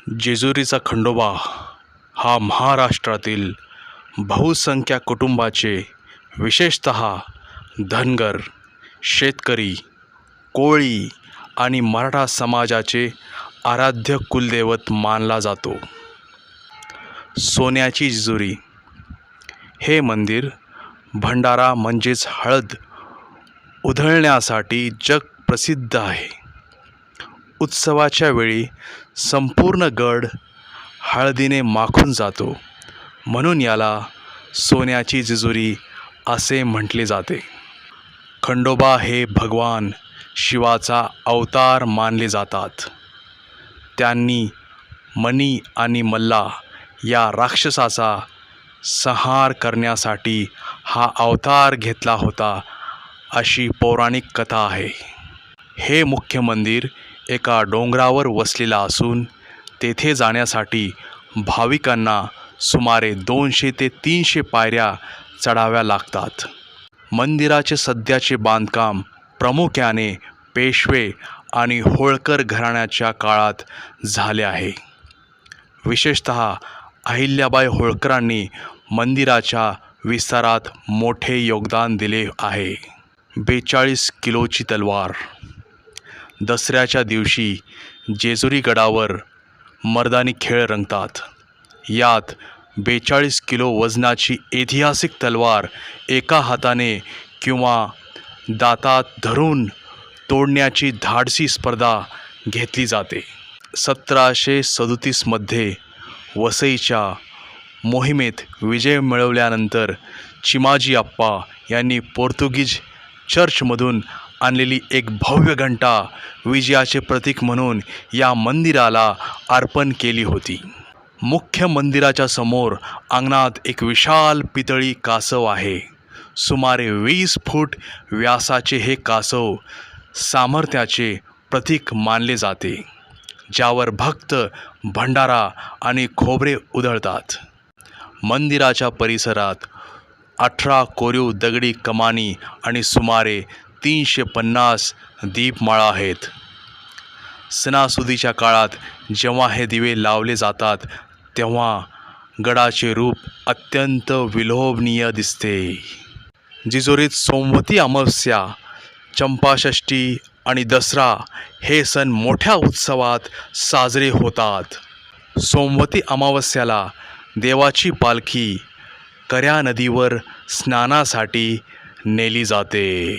जेजुरीचा खंडोबा हा महाराष्ट्रातील बहुसंख्य कुटुंबाचे, विशेषतः धनगर, शेतकरी, कोळी आणि मराठा समाजाचे आराध्य कुलदैवत मानला जातो. सोन्याची जेजुरी हे मंदिर भंडारा म्हणजेच हळद उधळण्यासाठी जगप्रसिद्ध आहे. उत्सवाच्या वेळी संपूर्ण गड हळदीने माखून जातो, म्हणून याला सोन्याची जेजुरी असे म्हटले जाते. खंडोबा हे भगवान शिवाचा अवतार मानले जातात. त्यांनी मनी आणि मल्ला या राक्षसाचा संहार करण्यासाठी हा अवतार घेतला होता, अशी पौराणिक कथा आहे. हे मुख्य मंदिर एका डोंगरावर वसलेला असून तेथे जाण्यासाठी भाविकांना सुमारे 200 ते 300 पायऱ्या चढाव्या लागतात. मंदिराचे सध्याचे बांधकाम प्रामुख्याने पेशवे आणि होळकर घराण्याच्या काळात झाले आहे. विशेषतः अहिल्याबाई होळकरांनी मंदिराच्या विस्तारात मोठे योगदान दिले आहे. 42 किलोची तलवार. दसऱ्याच्या दिवशी जेजुरी गडावर मर्दानी खेळ रंगतात. यात 42 किलो वजनाची ऐतिहासिक तलवार एका हाताने किंवा दातात धरून तोडण्याची धाडसी स्पर्धा घेतली जाते. 1737 मध्ये वसईच्या मोहिमेत विजय मिळवल्यानंतर चिमाजी अप्पा यांनी पोर्तुगीज चर्चमधून आणलेली एक भव्य घंटा विजयाचे प्रतीक म्हणून या मंदिराला अर्पण केली होती. मुख्य मंदिराच्या समोर अंगणात एक विशाल पितळी कासव आहे. सुमारे 20 फूट व्यासाचे हे कासव सामर्थ्याचे प्रतीक मानले जाते, ज्यावर भक्त भंडारा आणि खोबरे उधळतात. मंदिराच्या परिसरात 18 कोरीव दगडी कमानी आणि सुमारे 350 दीपमाळा आहेत. सणासुदीच्या काळात जेव्हा हे दिवे लावले जातात, तेव्हा गडाचे रूप अत्यंत विलोभनीय दिसते. जेजुरीत सोमवती अमावस्या, चंपाषष्ठी आणि दसरा हे सण मोठ्या उत्सवात साजरे होतात. सोमवती अमावस्याला देवाची पालखी कऱ्हा नदीवर स्नानासाठी नेली जाते.